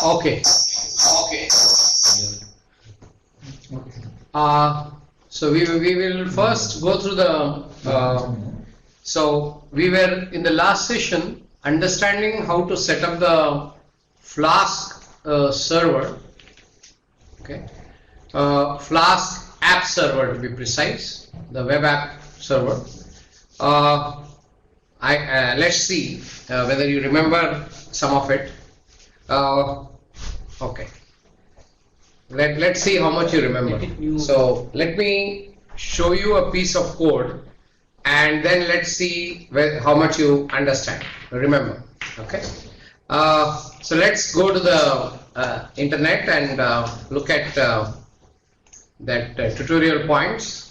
Okay. So we will first go through the. So we were in the last session understanding how to set up the Flask server. Okay. Flask app server, to be precise, the web app server. Let's see whether you remember some of it. Okay. Let's see how much you remember. So let me show you a piece of code, and then let's see how much you understand. Remember. Okay. So let's go to the internet and look at that tutorial points.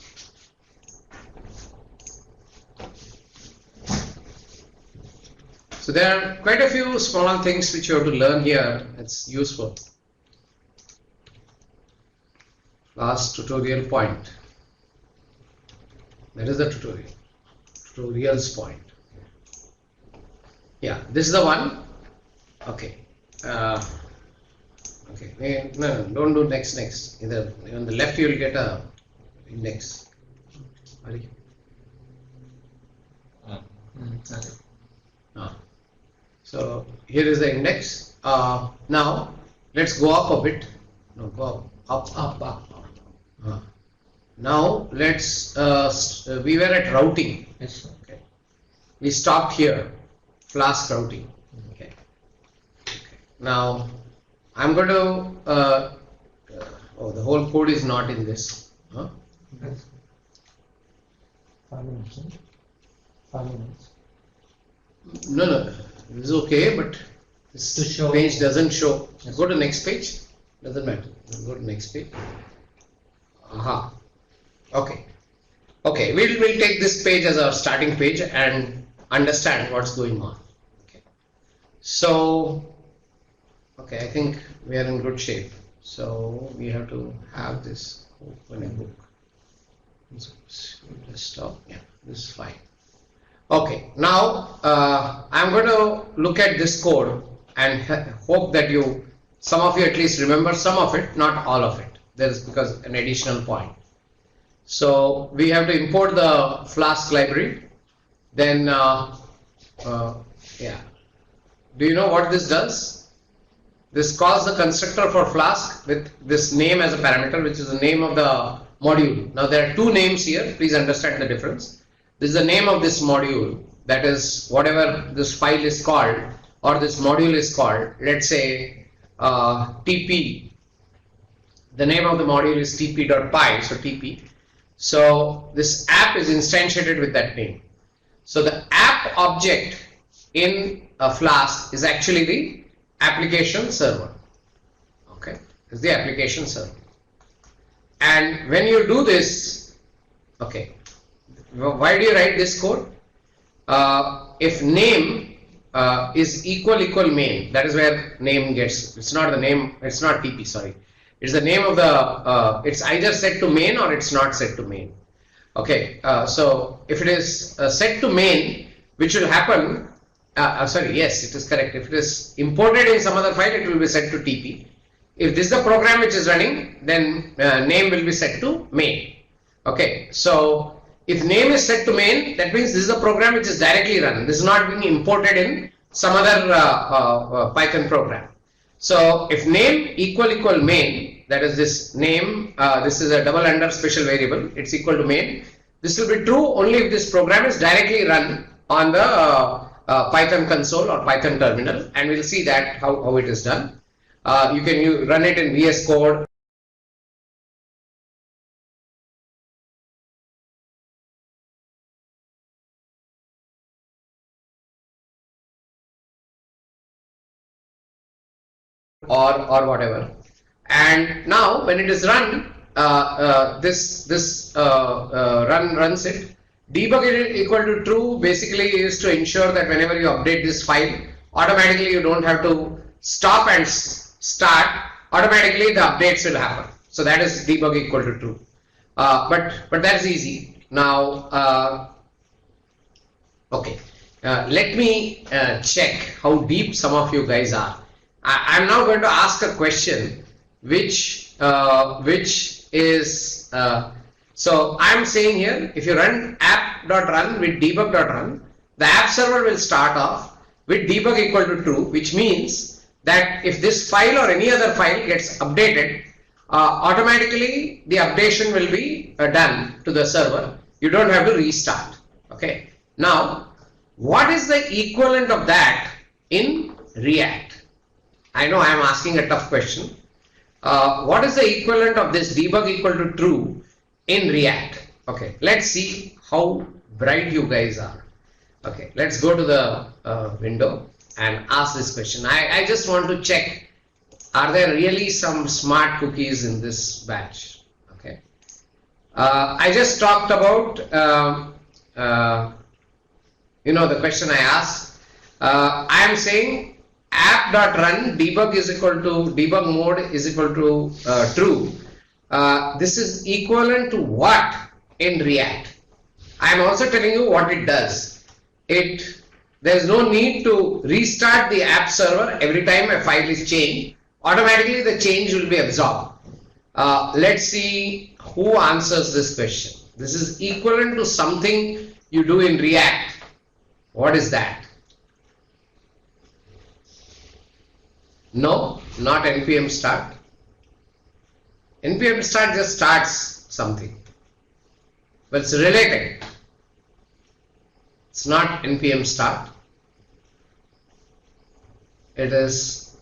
So there are quite a few small things which you have to learn here. It's useful. Last tutorial point. That is the tutorial. Tutorials point. Yeah, this is the one. Okay. Okay. No, don't do next. Either on the left you will get a index. So here is the index. Now let's go up a bit. No, go up. Now let's. We were at routing. Yes. Okay. We stopped here. Flask routing. Okay. Now I'm going to. Oh, the whole code is not in this. Huh? Yes. 5 minutes. 5 minutes. No. This is okay, but this page doesn't show. Yes. Go to next page. Doesn't matter. Go to next page. Aha. Okay. Okay. We'll take this page as our starting page and understand what's going on. Okay. So, okay, I think we are in good shape. So we have to have this open a book. Desktop. Yeah, this is fine. Okay, now I'm going to look at this code and hope that some of you at least remember some of it, not all of it. There is because an additional point. So we have to import the Flask library. Then, yeah. Do you know what this does? This calls the constructor for Flask with this name as a parameter, which is the name of the module. Now there are two names here. Please understand the difference. This is the name of this module, that is whatever this file is called or this module is called. Let's say TP. The name of the module is tp.py, so TP. So this app is instantiated with that name. So the app object in a Flask is actually the application server. Okay, it's the application server. And when you do this, okay. Why do you write this code? If name is equal main, that is where name gets. It's not the name. It's not TP. Sorry, it's the name of the. It's either set to main or it's not set to main. Okay. So if it is set to main, which will happen. Sorry. Yes, it is correct. If it is imported in some other file, it will be set to TP. If this is the program which is running, then name will be set to main. Okay. So if name is set to main, that means this is a program which is directly run. This is not being imported in some other Python program. So if name equal main, that is this name, this is a double under special variable, it's equal to main. This will be true only if this program is directly run on the Python console or Python terminal, and we'll see that how it is done. You can run it in VS Code. Or whatever, and now when it is run, this runs it. Debug it equal to true basically is to ensure that whenever you update this file, automatically you don't have to stop and start. Automatically the updates will happen. So that is debug equal to true. But that's easy. Now, okay. let me check how deep some of you guys are. I'm now going to ask a question which is so I'm saying here, if you run app.run with debug.run, the app server will start off with debug equal to true, which means that if this file or any other file gets updated, automatically the updation will be done to the server. You don't have to restart. Okay. Now, what is the equivalent of that in React? I know I am asking a tough question. What is the equivalent of this debug equal to true in React? Okay, let's see how bright you guys are. Okay, let's go to the window and ask this question. I just want to check, are there really some smart cookies in this batch? Okay, I just talked about the question I asked. I am saying app.run debug is equal to debug mode is equal to true. This is equivalent to what in React? I am also telling you what it does. There is no need to restart the app server every time a file is changed. Automatically the change will be absorbed. Let's see who answers this question. This is equivalent to something you do in React. What is that? No, not npm start. npm start just starts something, but it's related. It's not npm start. It is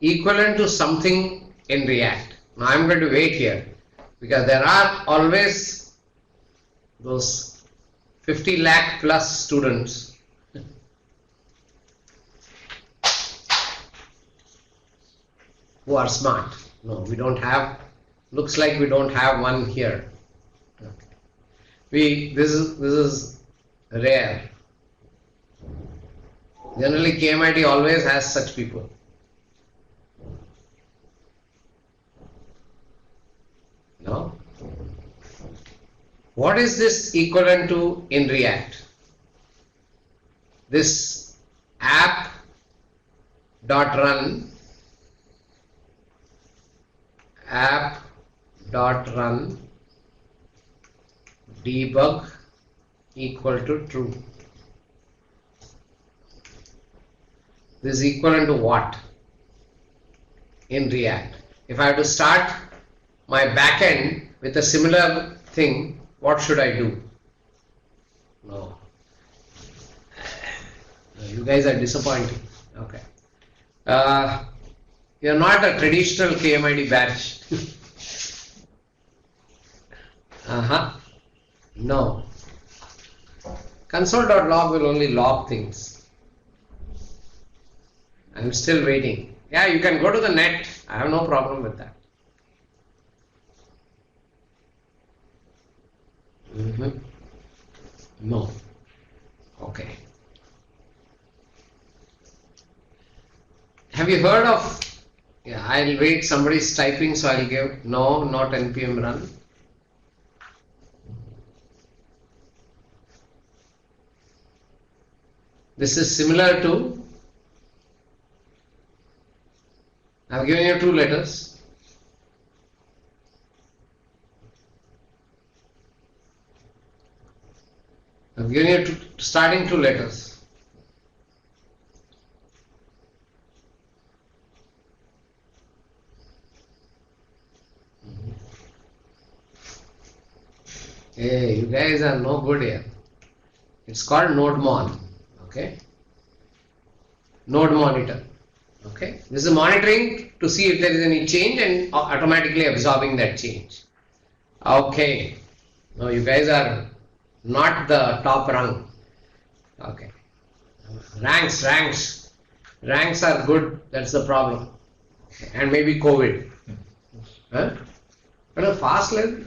equivalent to something in React. Now I'm going to wait here because there are always those 50 lakh plus students who are smart. No, we don't have, looks like we don't have one here. This is rare. Generally KMIT always has such people. No? What is this equivalent to in React? This app.run debug equal to true. This is equivalent to what in React? If I have to start my backend with a similar thing, what should I do? No. You guys are disappointing. Okay. You're not a traditional KMIT batch. No. Console.log will only log things. I'm still waiting. Yeah, you can go to the net. I have no problem with that. No. Okay. Have you heard of, yeah, I'll wait, somebody's typing, so I'll give, no, not npm run. This is similar to, I've given you two letters. I've given you starting two letters. Hey, you guys are no good here. It's called NodeMon. Okay. Node monitor. Okay. This is monitoring to see if there is any change and automatically absorbing that change. Okay. No, you guys are not the top rung. Okay. Ranks are good. That's the problem. And maybe COVID. Huh? But a fast level.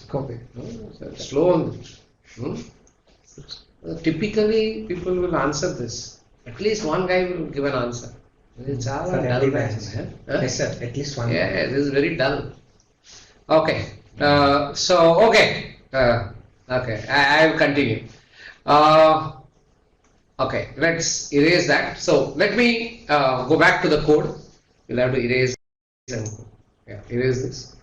COVID. Slow on this. Typically, people will answer this. At least one guy will give an answer. It's all a dull batch. Yes, sir. At least one. Yeah, this is very dull. Okay. Okay. I will continue. Okay, let's erase that. So let me go back to the code. We'll have to erase and erase this.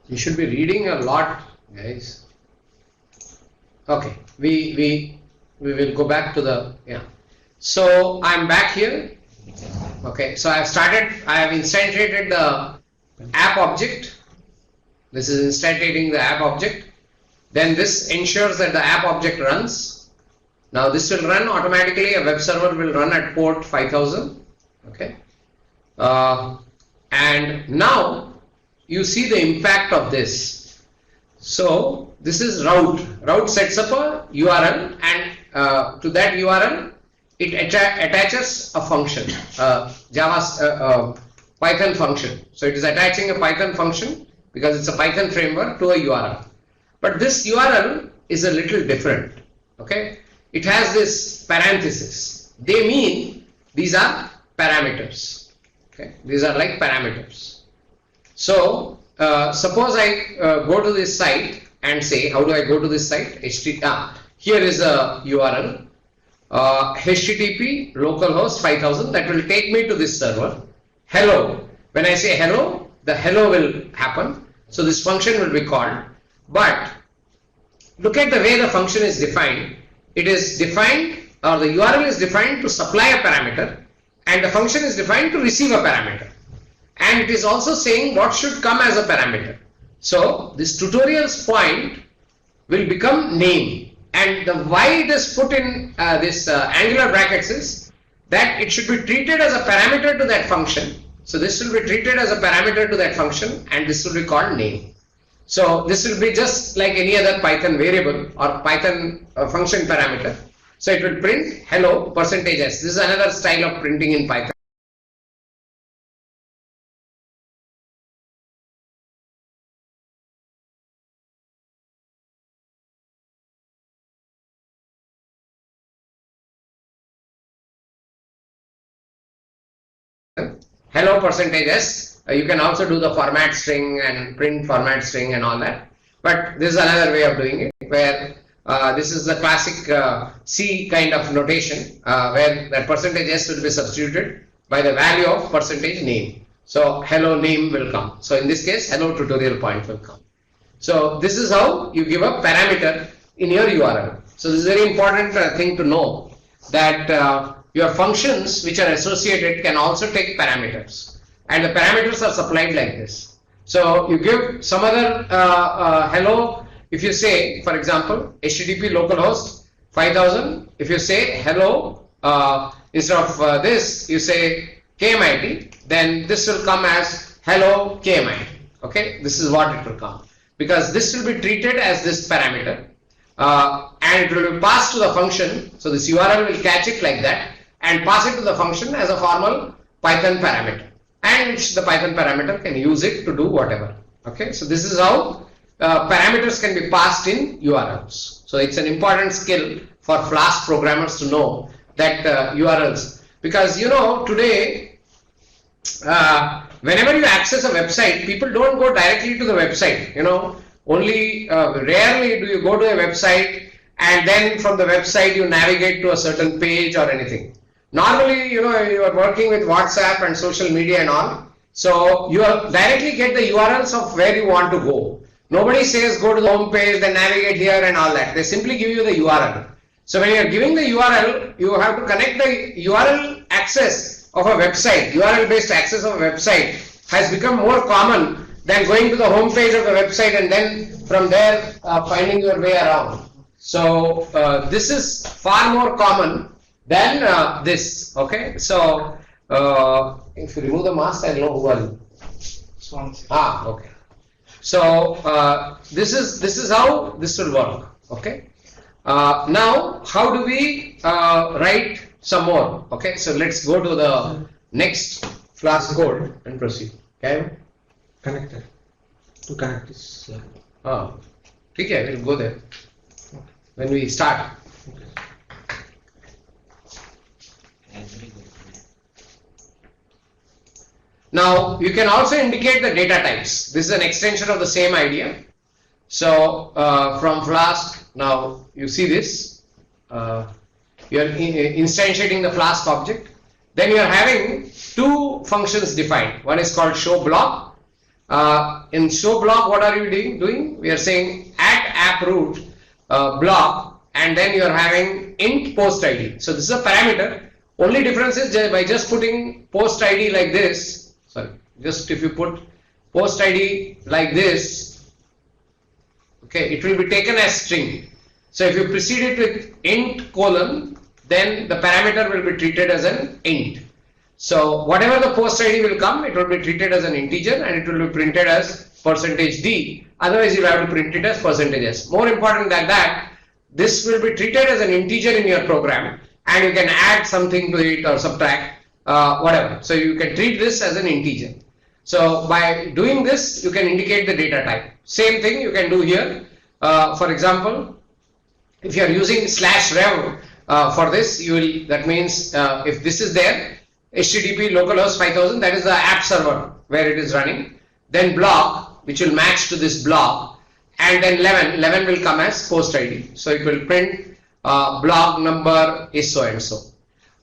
You should be reading a lot, guys. Okay, we will go back to the So I'm back here. Okay, so I have instantiated the app object. This is instantiating the app object. Then this ensures that the app object runs. Now this will run automatically. A web server will run at port 5000. Okay, and now you see the impact of this. So this is route. Route sets up a URL, and to that URL it attaches a function, Python function. So it is attaching a Python function because it's a Python framework to a URL. But this URL is a little different. Okay, it has this parenthesis. They mean these are parameters. Okay, these are like parameters. So suppose I go to this site and say, how do I go to this site? Here is a URL, HTTP localhost 5000. That will take me to this server. Hello. When I say hello, the hello will happen. So this function will be called. But look at the way the function is defined. It is defined, or the URL is defined to supply a parameter, and the function is defined to receive a parameter. And it is also saying what should come as a parameter. So this tutorial's point will become name, and the why it is put in this angular brackets is that it should be treated as a parameter to that function. So this will be treated as a parameter to that function, and this will be called name. So this will be just like any other Python variable or Python function parameter. So it will print hello %s. This is another style of printing in Python. Hello %s. You can also do the format string and print format string and all that. But this is another way of doing it, where this is the classic C kind of notation, where that %s will be substituted by the value of %name. So hello name will come. So in this case, hello tutorial point will come. So this is how you give a parameter in your URL. So this is a very important thing to know, that your functions which are associated can also take parameters, and the parameters are supplied like this. So you give some other hello. If you say, for example, HTTP localhost 5000, if you say hello, instead of this you say KMIT, then this will come as hello KMIT. Okay, this is what it will come, because this will be treated as this parameter, and it will be passed to the function. So this URL will catch it like that and pass it to the function as a formal Python parameter, and which the Python parameter can use it to do whatever. Okay, so this is how parameters can be passed in URLs. So it's an important skill for Flask programmers to know that URLs, because you know today whenever you access a website, people don't go directly to the website. You know, only rarely do you go to a website and then from the website you navigate to a certain page or anything. Normally, you know, you are working with WhatsApp and social media and all, so you directly get the URLs of where you want to go. Nobody says go to the home page, then navigate here and all that. They simply give you the URL. So when you are giving the URL, you have to connect the URL access of a website. URL based access of a website has become more common than going to the home page of the website and then from there finding your way around. So this is far more common than this. Okay, so if you remove the mask, I'll know who are you. Okay. So this is how this will work. Okay. Now how do we write some more? Okay, so let's go to the next Flask code and proceed. Okay. Connector. To connect this. Okay, we'll go there when we start. Now you can also indicate the data types. This is an extension of the same idea. So from Flask, now you see this. You are instantiating the Flask object. Then you are having two functions defined. One is called show block. In show block, what are you doing? We are saying at app root block, and then you are having int post ID. So this is a parameter. Only difference is by just putting post ID like this. Sorry, just if you put post ID like this, okay, it will be taken as string. So if you precede it with int colon, then the parameter will be treated as an int. So whatever the post ID will come, it will be treated as an integer and it will be printed as %d. Otherwise, you have to print it as %s. More important than that, this will be treated as an integer in your program, and you can add something to it or subtract whatever. So you can treat this as an integer. So by doing this, you can indicate the data type. Same thing you can do here. For example, if you are using /rev for this, you will. That means if this is there, HTTP localhost 5000, that is the app server where it is running. Then block, which will match to this block, and then 11 will come as post ID. So it will print block number is so and so.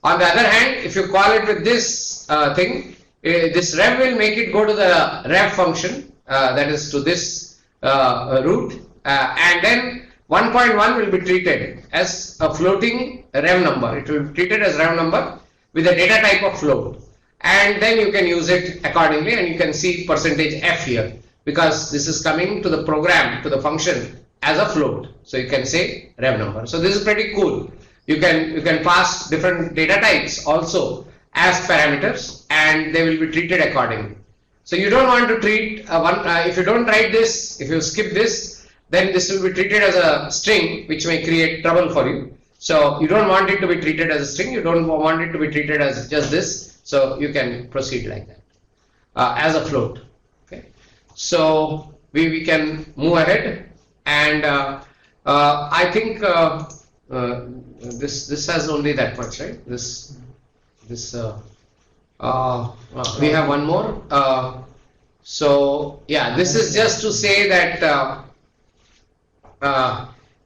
On the other hand, if you call it with this thing, this rev will make it go to the rev function, that is to this root, and then 1.1 will be treated as a floating rev number. It will be treated as rev number with a data type of float, and then you can use it accordingly, and you can see %f here because this is coming to the program, to the function as a float. So you can say rev number. So this is pretty cool. You can pass different data types also as parameters, and they will be treated accordingly. So you don't want to treat if you don't write this, if you skip this, then this will be treated as a string, which may create trouble for you. So you don't want it to be treated as a string, you don't want it to be treated as just this, so you can proceed like that as a float. Okay, so we can move ahead, and I think this has only that much, right? We have one more. So yeah, this is just to say that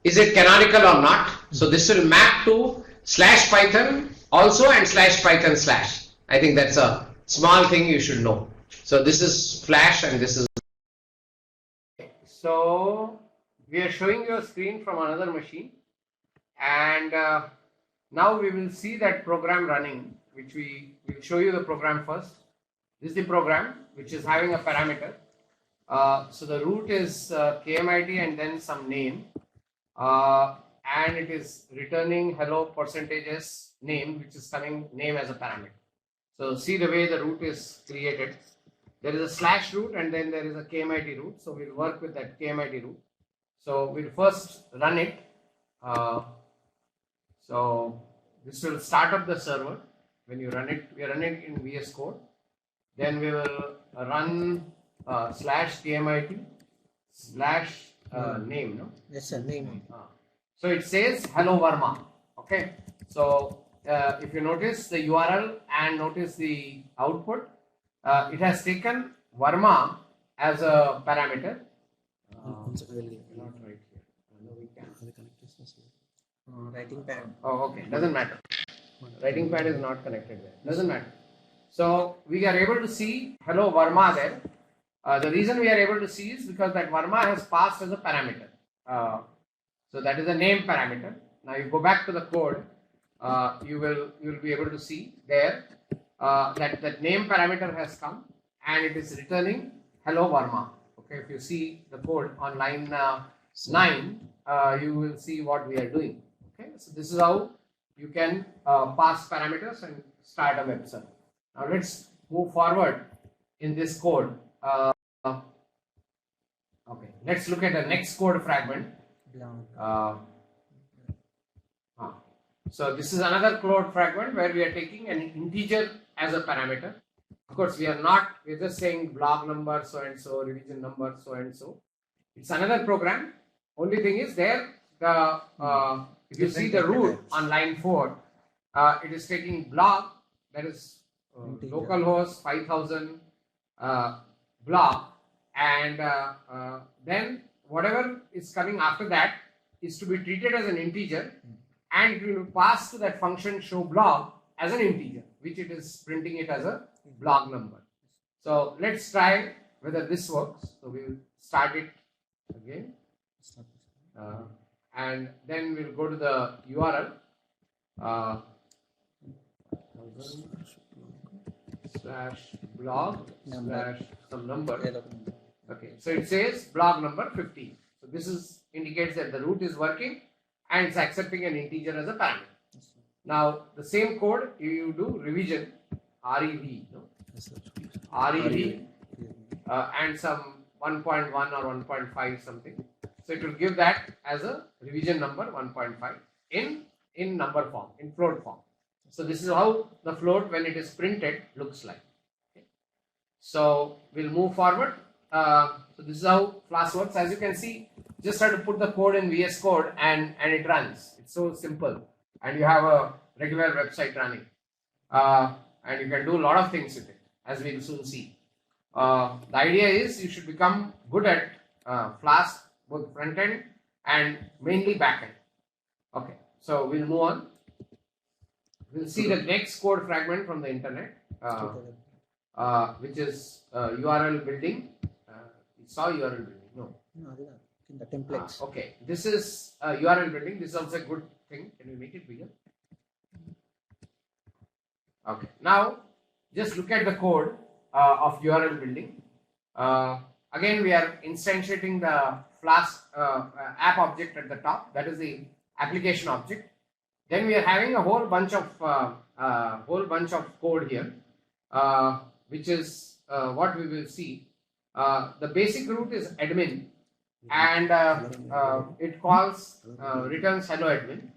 is it canonical or not? So this will map to /python also and /python/. I think that's a small thing you should know. So this is Flash and this is. So we are showing you a screen from another machine, and now we will see that program running, which we will show you the program first. This is the program which is having a parameter. So the root is KMIT and then some name. And it is returning hello %s name, which is coming name as a parameter. So see the way the root is created. There is a /root and then there is a KMIT root. So we'll work with that KMIT root. So we'll first run it. So this will start up the server. When you run it, we are running it in VS Code. Then we will run /KMIT / name. No? Yes, sir. Name. So it says hello Varma. Okay. So if you notice the URL and notice the output, it has taken Varma as a parameter. Not right here. No, we can. Writing pad. Oh, okay. Doesn't matter. Writing pad is not connected there. Doesn't matter. So we are able to see hello Varma there. The reason we are able to see is because that Varma has passed as a parameter. So that is a name parameter. Now you go back to the code, you will be able to see there that name parameter has come and it is returning hello Varma. Okay, if you see the code on line 9, you will see what we are doing. Okay, so this is how you can pass parameters and start a web server. Now let's move forward in this code. Okay, let's look at the next code fragment. So this is another code fragment where we are taking an integer as a parameter. Of course, we're just saying blog number so and so, revision number so and so. It's another program. Only thing is there, if you see the root on line 4, it is taking blog, that is localhost 5000, block, and then whatever is coming after that is to be treated as an integer, and it will pass to that function show block as an integer, which it is printing it as a block number. So let's try whether this works. So we will start it again, and then we'll go to the URL /blog/ some number. Okay, so it says blog number 15. So this is indicates that the root is working and it's accepting an integer as a parameter. Now the same code you do revision rev, no? rev and some 1.1 or 1.5 something. So it will give that as a revision number 1.5 in number form, in float form. So this is how the float when it is printed looks like. Okay. So we'll move forward. So this is how Flask works. As you can see, just have to put the code in VS Code and it runs. It's so simple, and you have a regular website running, and you can do a lot of things with it, as we'll soon see. The idea is you should become good at Flask, both front end and mainly back end. Okay, so we'll move on. We'll see the next code fragment from the internet, which is URL building. We saw URL building. No, in the templates. Okay, this is URL building. This is also a good thing. Can we make it bigger? Okay, now just look at the code of URL building. Again, we are instantiating the Flask app object at the top. That is the application object. Then we are having a whole bunch of code here, which is what we will see. The basic root is admin, and it calls returns hello admin.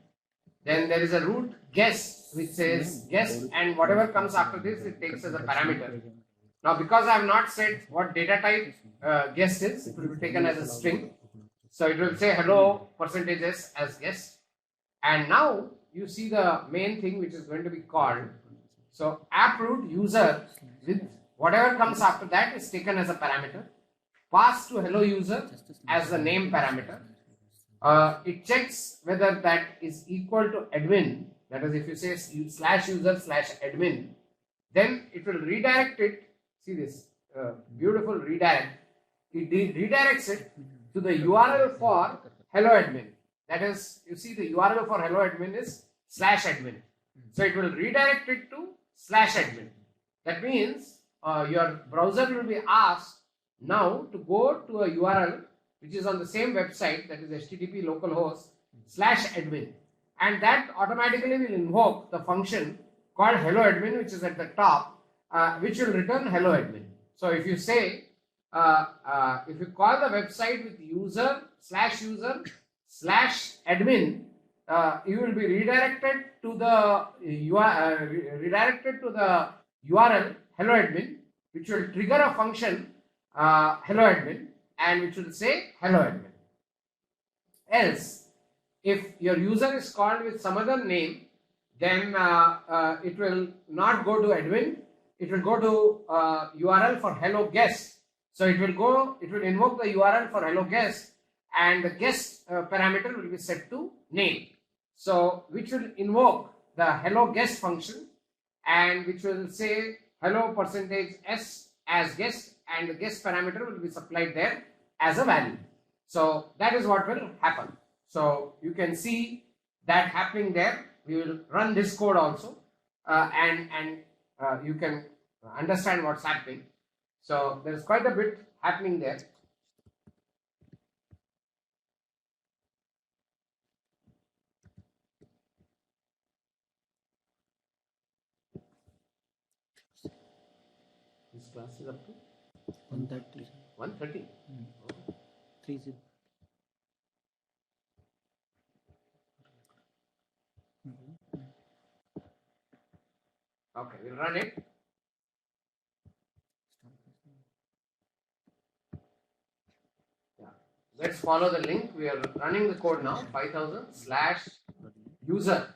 Then there is a root guest which says guest, and whatever comes after this it takes as a parameter. Now because I have not said what data type guest is, it will be taken as a string. So it will say hello %s as guest, and now you see the main thing which is going to be called. So app root user with whatever comes after that is taken as a parameter, passed to hello user as the name parameter. It checks whether that is equal to admin. That is, if you say /user/admin, then it will redirect it. See this beautiful redirect. It redirects it to the URL for hello admin. That is, you see the URL for hello admin is /admin. So it will redirect it to /admin. That means your browser will be asked now to go to a URL which is on the same website, that is HTTP localhost /admin, and that automatically will invoke the function called hello admin, which is at the top, which will return hello admin. So if you say if you call the website with user/admin, you will be redirected to the URL hello admin, which will trigger a function hello admin, and which will say hello admin. Else, if your user is called with some other name, then it will not go to admin. It will go to URL for hello guest. So it will invoke the URL for hello guest, and the guest parameter will be set to name. So which will invoke the hello guest function, and which will say hello %s as guest, and the guest parameter will be supplied there as a value. So that is what will happen. So you can see that happening there. We will run this code also, and you can understand what's happening. So there is quite a bit happening there. This class is up to 130. 130. 30. Okay, we'll run it. Yeah. Let's follow the link. We are running the code now. 5000/user.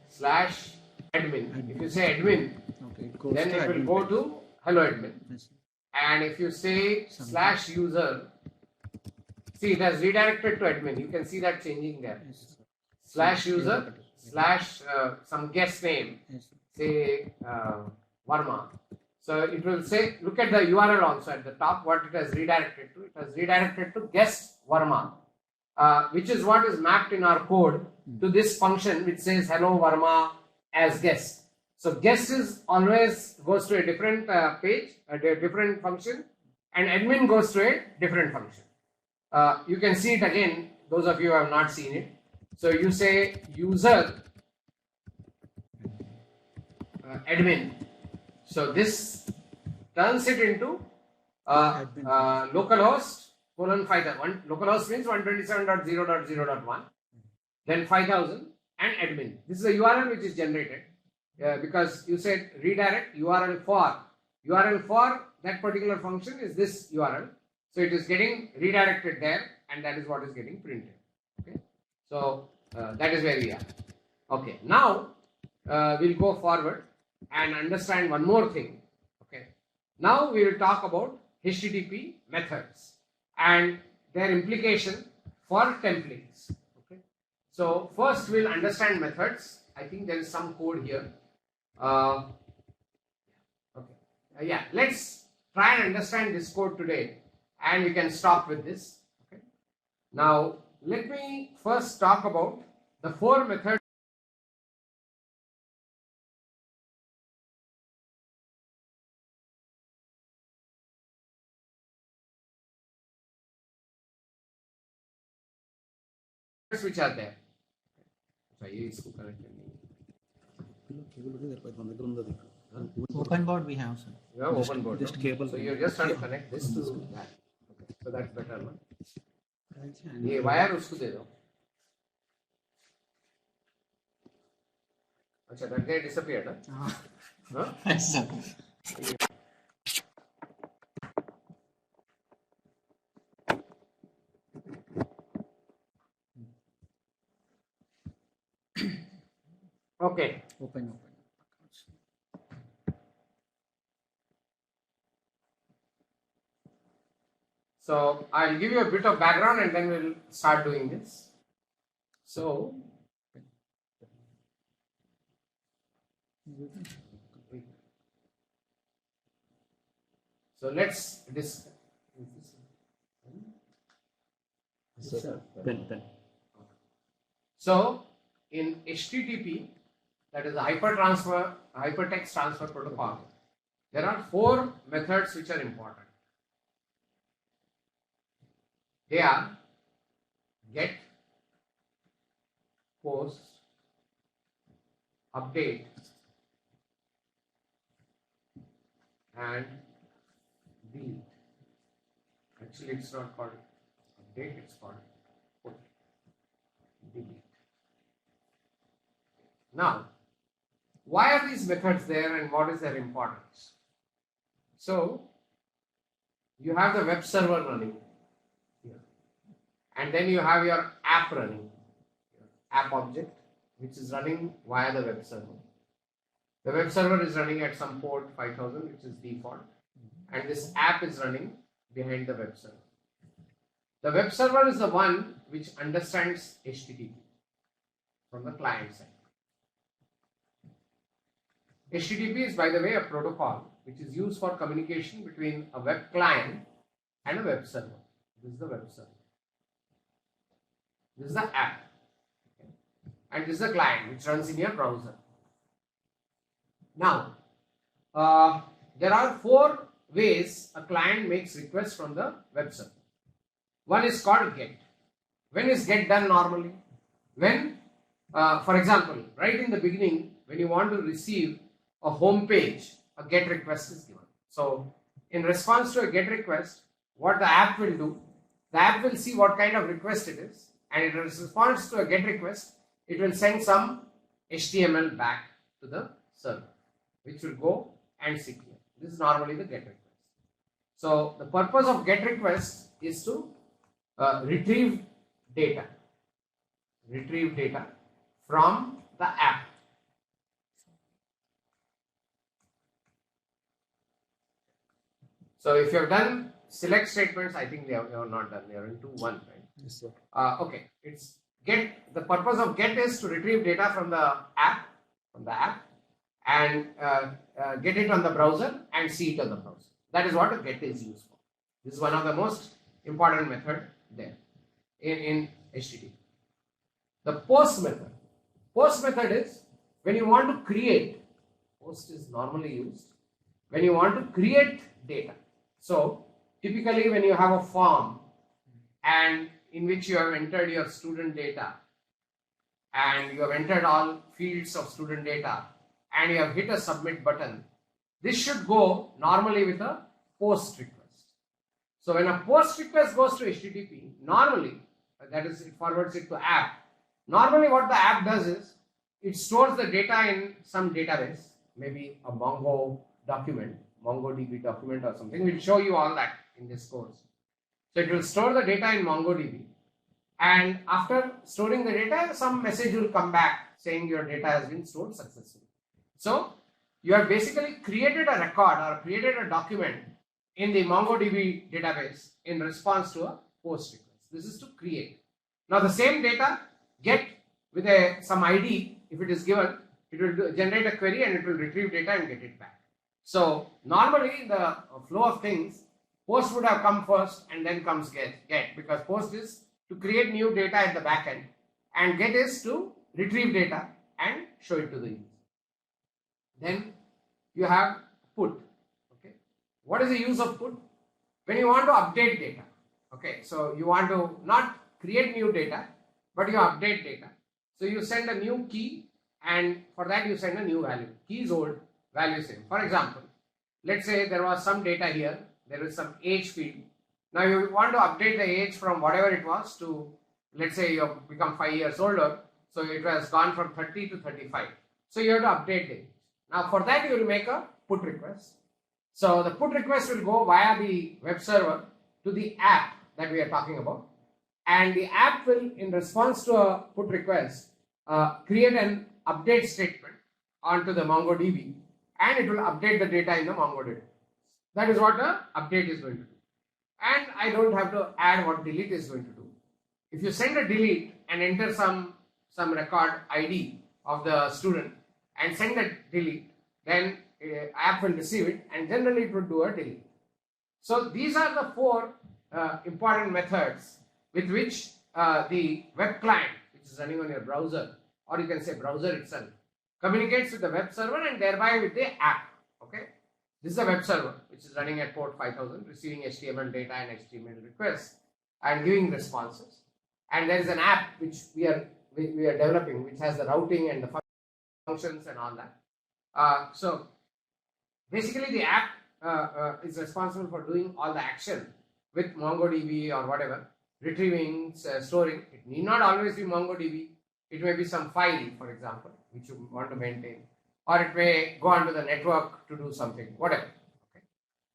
/user/admin. If you say admin, It goes then to it will admin go page. to hello admin. Yes. And if you say slash user, see it has redirected to admin. You can see that changing there. Yes, sir. Slash Yes, user okay. slash some guest name, Yes, sir. say Varma. So it will say, look at the URL also at the top, what it has redirected to. It has redirected to guest Varma, which is what is mapped in our code to this function which says hello Varma as guest. So guest is always goes to a different page, a different function, and admin goes to a different function. You can see it again, those of you who have not seen it. So you say user admin. So this turns it into localhost colon 5000. Localhost means 127.0.0.1, then 5000 and admin. This is a URL which is generated because you said redirect URL for that particular function is this URL. So it is getting redirected there, and that is what is getting printed. Okay, so that is where we are. Okay, now we'll go forward and understand one more thing. Okay, now we will talk about HTTP methods and their implication for templates. Okay, so first we'll understand methods. I think there is some code here. Yeah, let's try and understand this code today, and we can stop with this. Okay, now let me first talk about the 4 methods which are there. Open board we have, sir. You have open board. Just no? cable. So you're just trying to connect this to that. Okay. So that's better one. ये wire उसको दे दो. अच्छा, that guy disappeared, huh? Huh? Yes, sir. Okay. Open. So I'll give you a bit of background and then we'll start doing this. So let's discuss. Sir. Then. So in HTTP, that is the hypertext transfer protocol, there are 4 methods which are important. They are get, post, update, and delete. Actually, it's not called update, it's called put, delete. Now, why are these methods there and what is their importance? So, you have the web server running here, and then you have your app running, your app object, which is running via the web server. The web server is running at some port 5000, which is default, and this app is running behind the web server. The web server is the one which understands HTTP from the client side. HTTP is, by the way, a protocol which is used for communication between a web client and a web server. This is the web server. This is the app. Okay. And this is the client which runs in your browser. Now, there are 4 ways a client makes requests from the web server. One is called get. When is get done normally? When, for example, right in the beginning, when you want to receive a home page, a get request is given. So, in response to a get request, what the app will do, the app will see what kind of request it is, and in response to a get request, it will send some HTML back to the server, which will go and secure. This is normally the get request. So, the purpose of get request is to retrieve data from the app. So if you have done select statements, I think you have not done. They are into one, right? Yes, sir. Okay, it's get. The purpose of get is to retrieve data from the app, and get it on the browser and see it on the browser. That is what a get is used for. This is one of the most important method there in HTTP. The post method. Post method is when you want to create. Post is normally used when you want to create data. So typically when you have a form and in which you have entered your student data and you have entered all fields of student data and you have hit a submit button, this should go normally with a post request. So when a post request goes to HTTP, normally, that is, it forwards it to app. Normally what the app does is, it stores the data in some database, maybe a Mongo document, MongoDB document or something. We'll show you all that in this course. So it will store the data in MongoDB, and after storing the data, some message will come back saying your data has been stored successfully. So you have basically created a record or created a document in the MongoDB database in response to a post request. This is to create. Now the same data, get with some ID, if it is given, it will generate a query and it will retrieve data and get it back. So normally in the flow of things, post would have come first and then comes get, because post is to create new data at the backend and get is to retrieve data and show it to the user. Then you have put. Okay, what is the use of put? When you want to update data. Okay, so you want to not create new data, but you update data. So you send a new key, and for that you send a new value. Key is old, value same. For example, let's say there was some data here. There is some age field. Now you want to update the age from whatever it was to, let's say you have become 5 years older. So it has gone from 30 to 35. So you have to update the age. Now for that you will make a put request. So the put request will go via the web server to the app that we are talking about. And the app will, in response to a put request, create an update statement onto the MongoDB, and it will update the data in the MongoDB. That is what the update is going to do. And I don't have to add what delete is going to do. If you send a delete and enter some record ID of the student and send a delete, then app will receive it and generally it will do a delete. So these are the four important methods with which the web client, which is running on your browser, or you can say browser itself, communicates with the web server and thereby with the app. Okay, this is a web server which is running at port 5000, receiving HTML data and HTML requests and giving responses. And there is an app which we are developing, which has the routing and the functions and all that. So basically the app is responsible for doing all the action with MongoDB or whatever, retrieving, storing. It need not always be MongoDB. It may be some file, for example, which you want to maintain, or it may go onto the network to do something, whatever. Okay.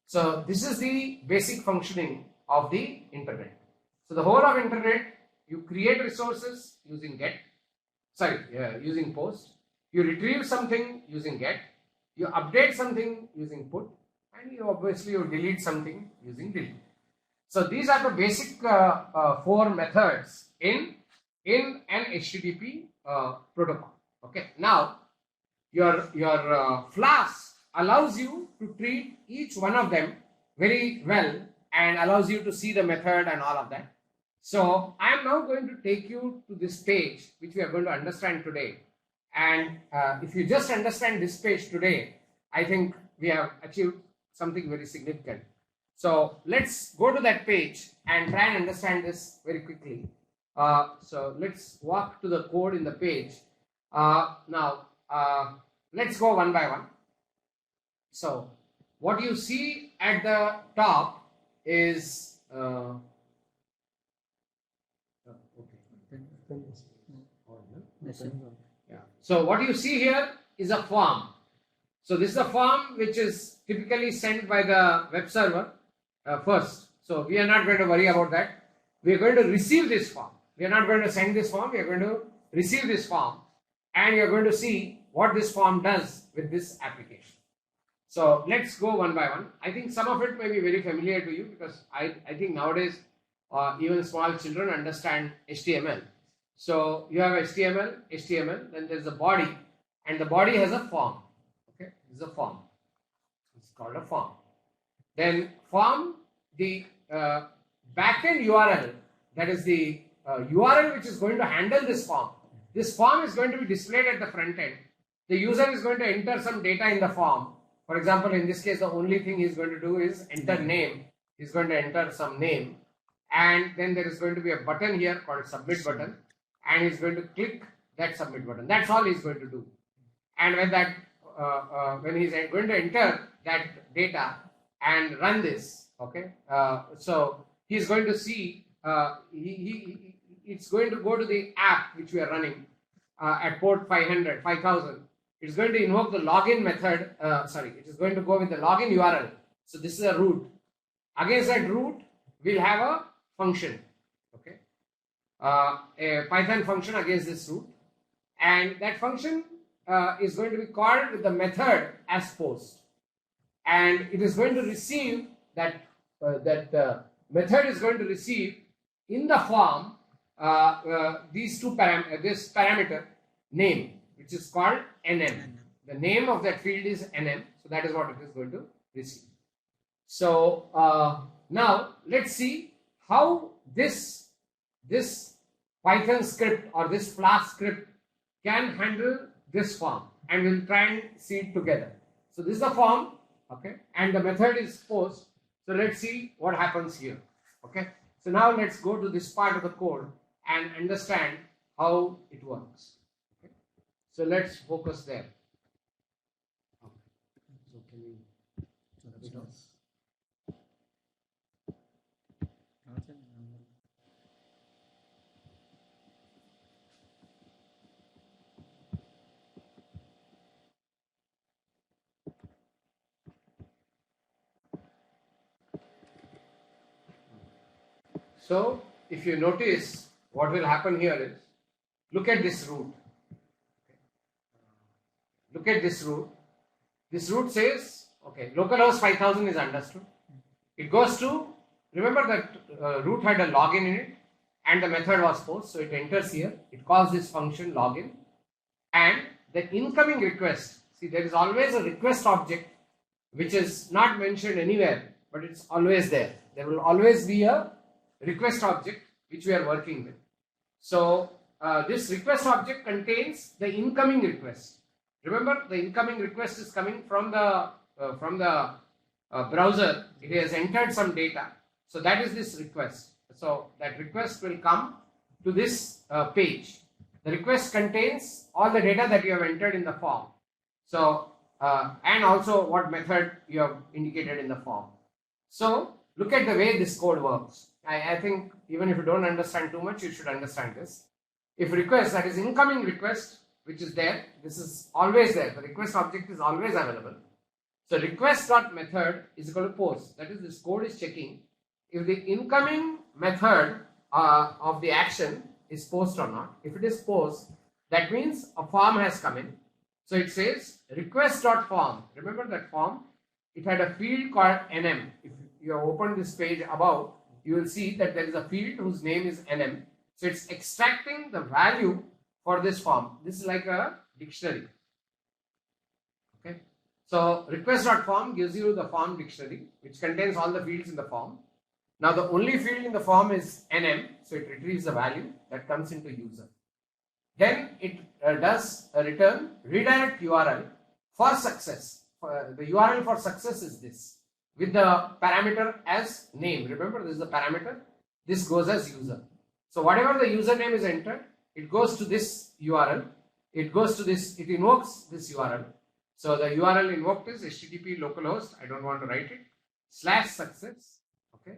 So this is the basic functioning of the internet. So the whole of internet, you create resources using using post. You retrieve something using get. You update something using put, and you obviously you delete something using delete. So these are the basic four methods in an HTTP protocol. Okay. Now your Flask allows you to treat each one of them very well and allows you to see the method and all of that. So I am now going to take you to this page which we are going to understand today. And if you just understand this page today, I think we have achieved something very significant. So let's go to that page and try and understand this very quickly. So let's walk to the code in the page. Now let's go one by one. So what you see at the top is yeah. So what you see here is a form. So this is a form which is typically sent by the web server first. So we are not going to worry about that. We are going to receive this form. We are not going to send this form. We are going to receive this form, and you are going to see what this form does with this application. So let's go one by one. I think some of it may be very familiar to you because I think nowadays even small children understand HTML. So you have HTML, then there's a body, and the body has a form. Okay, this is a form. It's called a form. Then form, the backend URL, that is the URL which is going to handle this form. This form is going to be displayed at the front end. The user is going to enter some data in the form. For example, in this case, the only thing he's going to do is enter name. He's going to enter some name, and then there is going to be a button here called submit button, and he's going to click that submit button. That's all he's going to do. And when that when he's going to enter that data and run this, okay, so he's going to see it's going to go to the app which we are running at port 5000. It's going to invoke the login method. It is going to go with the login URL. So this is a root. Against that root, we'll have a function. Okay, a Python function against this root, and that function is going to be called with the method as post, and it is going to receive that method is going to receive in the form these two this parameter name, which is called nm. The name of that field is nm, so that is what it is going to receive. So now let's see how this Python script or this Flask script can handle this form, and we'll try and see it together. So this is the form, okay, and the method is post. So let's see what happens here. Okay, so now let's go to this part of the code and understand how it works. Okay, so let's focus there. Okay. So can you turn it off? So if you notice, what will happen here is, look at this root. Look at this root. This root says, okay, localhost 5000 is understood. It goes to, remember that root had a login in it, and the method was post, so it enters here. It calls this function login, and the incoming request. See, there is always a request object which is not mentioned anywhere, but it's always there. There will always be a request object which we are working with. So this request object contains the incoming request. Remember, the incoming request is coming from the browser. It has entered some data, so that is this request. So that request will come to this page. The request contains all the data that you have entered in the form. So and also what method you have indicated in the form. So look at the way this code works. I think even if you don't understand too much, you should understand this. If request, that is incoming request, which is there, this is always there. The request object is always available. So request.method is equal to post. That is, this code is checking if the incoming method of the action is post or not. If it is post, that means a form has come in. So it says request.form. Remember that form? It had a field called nm. If you have opened this page above, you will see that there is a field whose name is nm. So it's extracting the value for this form. This is like a dictionary. Okay. So request.form gives you the form dictionary, which contains all the fields in the form. Now the only field in the form is nm, so it retrieves the value that comes into user. Then it does a return redirect URL for success. The URL for success is this, with the parameter as name. Remember, this is the parameter. This goes as user. So whatever the username is entered, it goes to this URL. It goes to this, it invokes this URL. So the URL invoked is http localhost, I don't want to write it, /success. Okay.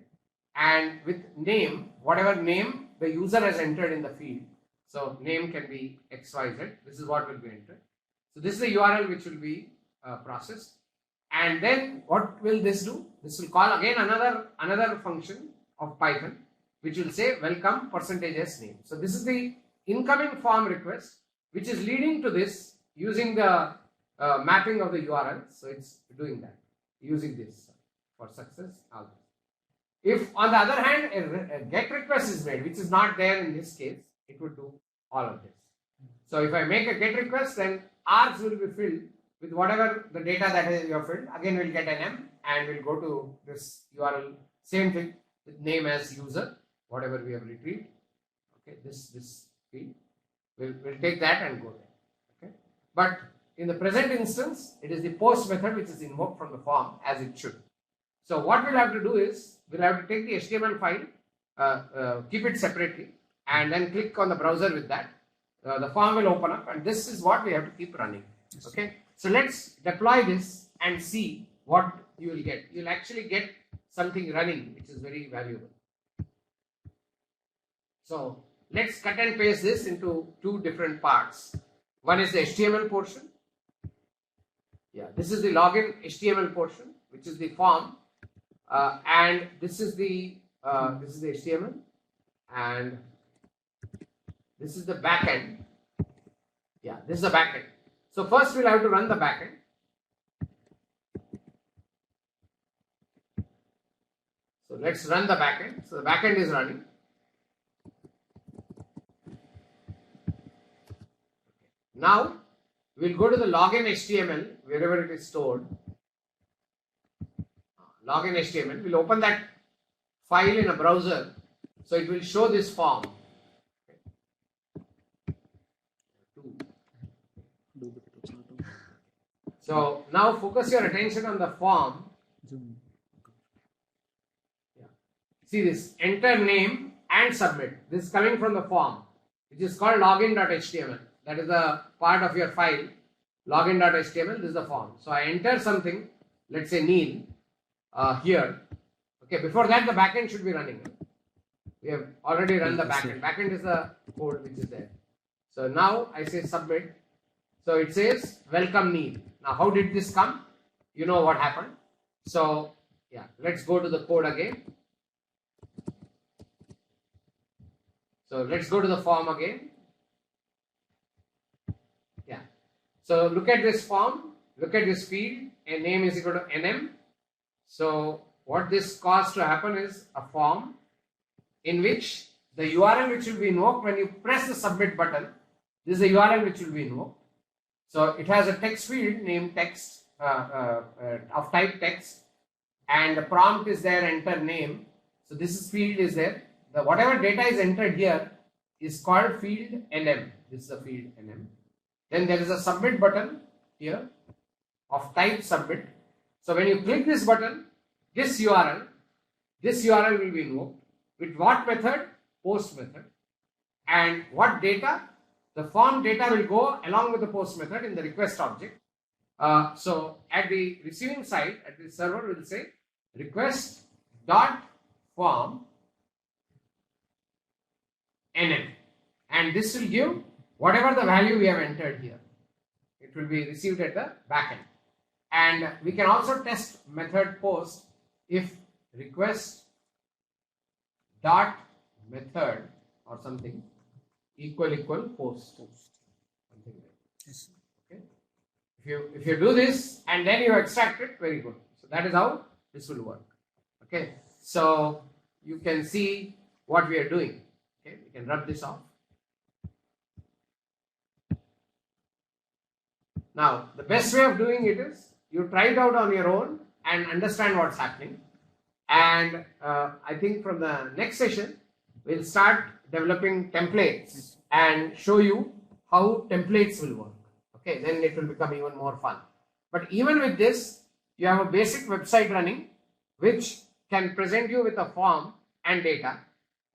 And with name, whatever name the user has entered in the field. So name can be XYZ. This is what will be entered. So this is the URL which will be processed. And then what will this do? This will call again another function of Python, which will say welcome %s name. So this is the incoming form request, which is leading to this using the mapping of the URL. So it's doing that using this for success. All this. If on the other hand a get request is made, which is not there in this case, it would do all of this. So if I make a get request, then args will be filled with whatever the data that is you have filled. Again, we'll get an M and we'll go to this URL, same thing with name as user, whatever we have retrieved. Okay, this field. We'll take that and go there. Okay, but in the present instance, it is the post method which is invoked from the form as it should. So what we'll have to do is we'll have to take the HTML file, keep it separately, and then click on the browser with that. The form will open up, and this is what we have to keep running. Okay, so let's deploy this and see what you will get. You'll actually get something running which is very valuable. So let's cut and paste this into two different parts. One is the HTML portion. Yeah, this is the login HTML portion, which is the form, and this is the HTML, and this is the backend. Yeah, this is the backend. So first we'll have to run the backend. So let's run the backend. So the backend is running. Now we'll go to the login HTML wherever it is stored. Login HTML. We'll open that file in a browser, so it will show this form. So now focus your attention on the form. Yeah. See this, enter name and submit. This is coming from the form, which is called login.html. That is the part of your file. Login.html, this is the form. So I enter something, let's say Neil, here. Okay, before that the backend should be running. We have already run the backend. Backend is the code which is there. So now I say submit. So it says welcome Neil. Now how did this come? You know what happened. So yeah, let's go to the code again. So let's go to the form again. Yeah. So look at this form. Look at this field. A name is equal to nm. So what this caused to happen is a form in which the URL which will be invoked when you press the submit button. This is the URL which will be invoked. So it has a text field named text of type text, and the prompt is there, enter name. So this field is there. The whatever data is entered here is called field nm. This is the field nm. Then there is a submit button here of type submit. So when you click this button, this URL will be invoked with what method? Post method. And what data? The form data will go along with the post method in the request object. So at the receiving side, at the server, will say request dot form nm, and this will give whatever the value we have entered here. It will be received at the backend. And we can also test method post if request dot method or something equal post. Something like this. Okay. If you do this and then you extract it, very good. So that is how this will work. Okay. So you can see what we are doing. Okay. We can rub this off. Now the best way of doing it is you try it out on your own and understand what's happening. And I think from the next session we'll start developing templates and show you how templates will work. Okay, then it will become even more fun. But even with this, you have a basic website running which can present you with a form and data.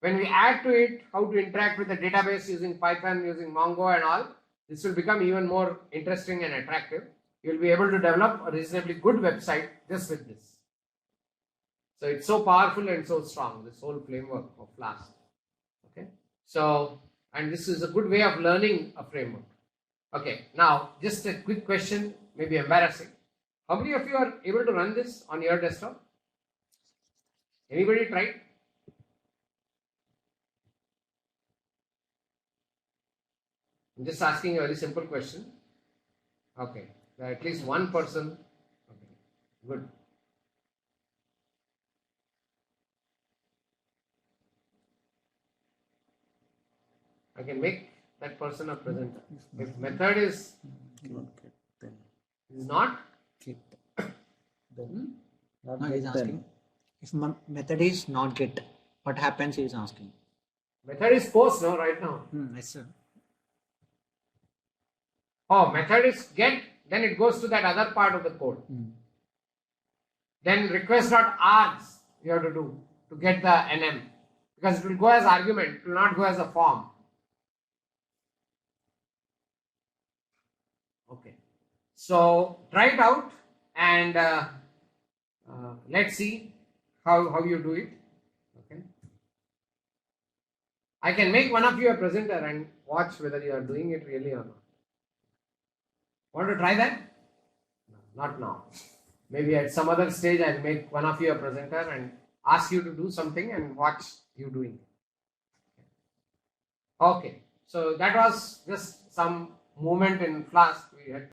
When we add to it how to interact with the database using Python, using Mongo and all, this will become even more interesting and attractive. You will be able to develop a reasonably good website just with this. So it's so powerful and so strong, this whole framework of Flask. Okay, so, and this is a good way of learning a framework. Okay, now just a quick question, maybe embarrassing. How many of you are able to run this on your desktop? Anybody tried? I'm just asking a very simple question. Okay, At least one person. Okay. Good. I can make that person a presenter. If method is not, Then. Not No, he's get asking. If method is not get, what happens? He is asking. method is post no right now. Yes, sir. Oh, method is get, then it goes to that other part of the code. Then request.args you have to do to get the NM, because it will go as argument, it will not go as a form. Okay, so try it out and let's see how you do it. Okay, I can make one of you a presenter and watch whether you are doing it really or not. Want to try that? No, not now. Maybe at some other stage I'll make one of you a presenter and ask you to do something and watch you doing it. Okay, so that was just some movement in Flask we had.